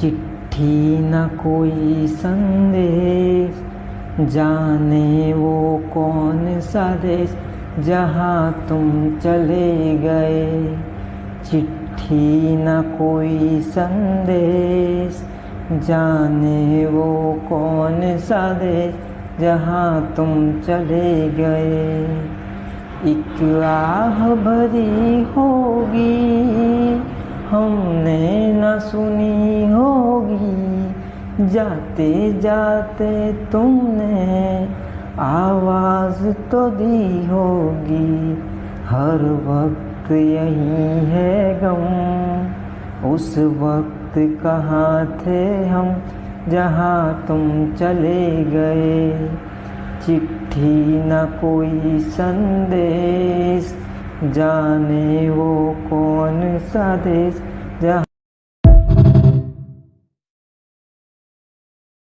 चिट्ठी न कोई संदेश, जाने वो कौन सा देश जहाँ तुम चले गए। चिट्ठी न कोई संदेश, जाने वो कौन सा देश जहाँ तुम चले गए। एक आह भरी होगी हमने न सुनी होगी, जाते जाते तुमने आवाज़ तो दी होगी। हर वक्त यही है गम, उस वक्त कहाँ थे हम जहाँ तुम चले गए। चिट्ठी न कोई संदेश, जाने वो कौन सा देश